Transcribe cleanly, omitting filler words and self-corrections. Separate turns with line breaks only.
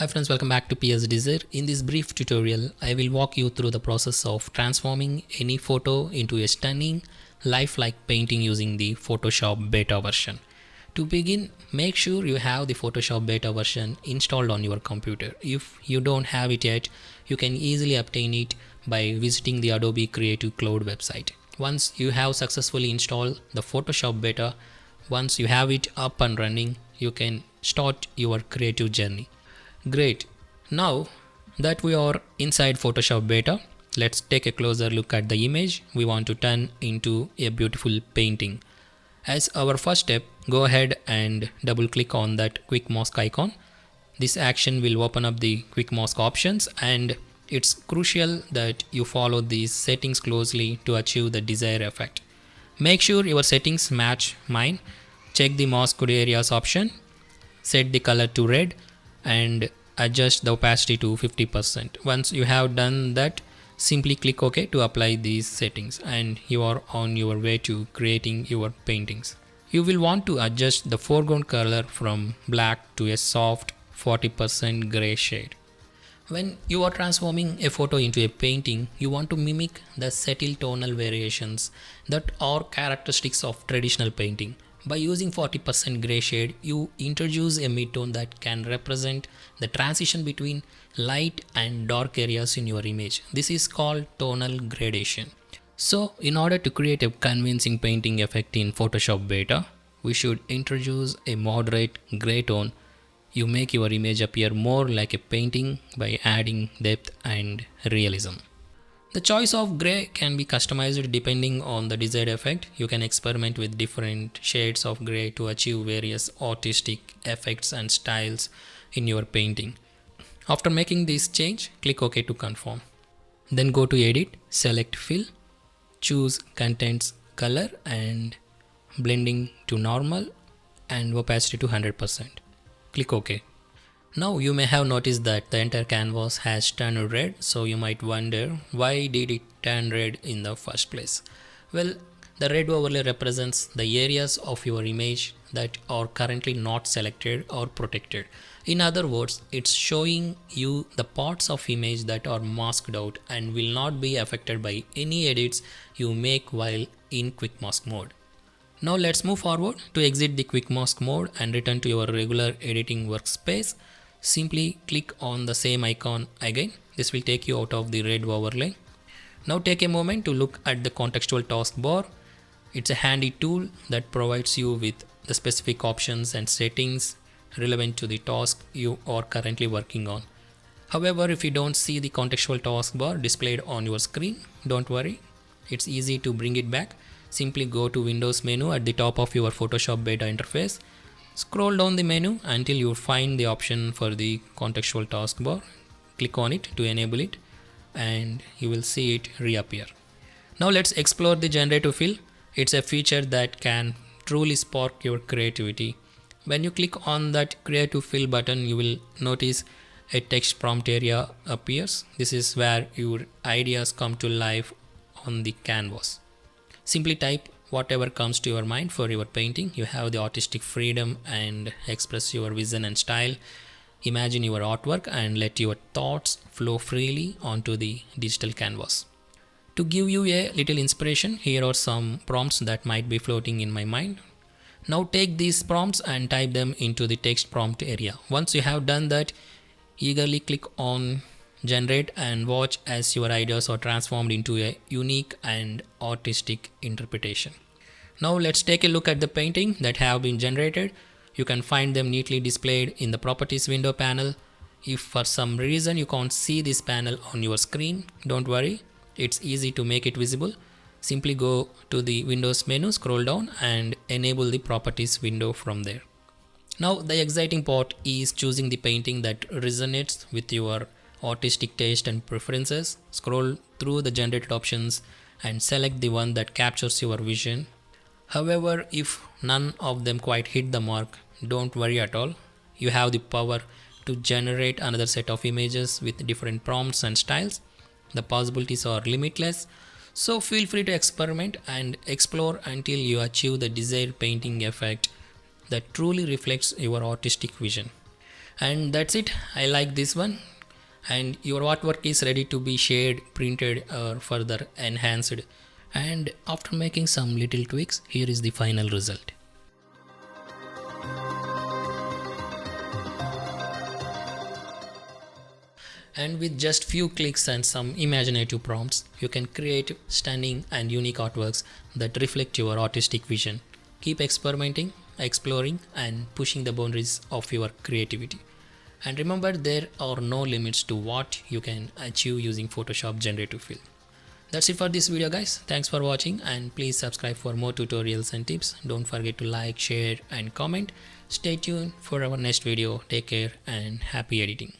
Hi friends, welcome back to PS Desire. In this brief tutorial, I will walk you through the process of transforming any photo into a stunning, lifelike painting using the Photoshop beta version. To begin, make sure you have the Photoshop beta version installed on your computer. If you don't have it yet, you can easily obtain it by visiting the Adobe Creative Cloud website. Once you have successfully installed the Photoshop beta, once you have it up and running, you can start your creative journey. Great. Now that we are inside Photoshop beta, let's take a closer look at the image we want to turn into a beautiful painting. As our first step, go ahead and double click on that quick mask icon. This action will open up the quick mask options, and it's crucial that you follow these settings closely to achieve the desired effect. Make sure your settings match mine. Check the masked areas option, set the color to red, and adjust the opacity to 50%. Once you have done that, simply click OK to apply these settings, and you are on your way to creating your paintings. You will want to adjust the foreground color from black to a soft 40% gray shade. When you are transforming a photo into a painting, you want to mimic the subtle tonal variations that are characteristics of traditional painting. By using 40% gray shade, you introduce a midtone that can represent the transition between light and dark areas in your image. This is called tonal gradation. So, in order to create a convincing painting effect in Photoshop beta, we should introduce a moderate gray tone. You make your image appear more like a painting by adding depth and realism. The choice of gray can be customized depending on the desired effect. You can experiment with different shades of gray to achieve various artistic effects and styles in your painting. After making this change, click OK to confirm. Then go to Edit, select Fill, choose Contents Color and Blending to Normal and Opacity to 100%. Click OK. Now you may have noticed that the entire canvas has turned red, so you might wonder why did it turn red in the first place. Well, the red overlay represents the areas of your image that are currently not selected or protected. In other words, it's showing you the parts of image that are masked out and will not be affected by any edits you make while in quick mask mode. Now let's move forward. To exit the quick mask mode and return to your regular editing workspace, simply click on the same icon again. This will take you out of the red overlay. Now take a moment to look at the contextual taskbar. It's a handy tool that provides you with the specific options and settings relevant to the task you are currently working on. However, if you don't see the contextual taskbar displayed on your screen, don't worry. It's easy to bring it back. Simply go to Windows menu at the top of your Photoshop beta interface. Scroll down the menu until you find the option for the contextual taskbar. Click on it to enable it and you will see it reappear. Now let's explore the Generative Fill. It's a feature that can truly spark your creativity. When you click on that Creative Fill button, you will notice a text prompt area appears. This is where your ideas come to life on the canvas. Simply type whatever comes to your mind for your painting. You have the artistic freedom and express your vision and style. Imagine your artwork and let your thoughts flow freely onto the digital canvas. To give you a little inspiration, here are some prompts that might be floating in my mind. Now take these prompts and type them into the text prompt area. Once you have done that, eagerly click on Generate and watch as your ideas are transformed into a unique and artistic interpretation. Now let's take a look at the painting that have been generated. You can find them neatly displayed in the Properties window panel. If for some reason you can't see this panel on your screen, don't worry. It's easy to make it visible. Simply go to the Windows menu, scroll down and enable the Properties window from there. Now the exciting part is choosing the painting that resonates with your artistic taste and preferences. Scroll through the generated options and select the one that captures your vision. However, if none of them quite hit the mark, don't worry at all. You have the power to generate another set of images with different prompts and styles. The possibilities are limitless, so feel free to experiment and explore until you achieve the desired painting effect that truly reflects your artistic vision. And that's it. I like this one. And your artwork is ready to be shared, printed, or further enhanced. And after making some little tweaks, here is the final result. And with just few clicks and some imaginative prompts, you can create stunning and unique artworks that reflect your artistic vision. Keep experimenting, exploring, and pushing the boundaries of your creativity. And remember, there are no limits to what you can achieve using Photoshop Generative Fill. That's it for this video, guys. Thanks for watching, and please subscribe for more tutorials and tips. Don't forget to like, share, and comment. Stay tuned for our next video. Take care and happy editing.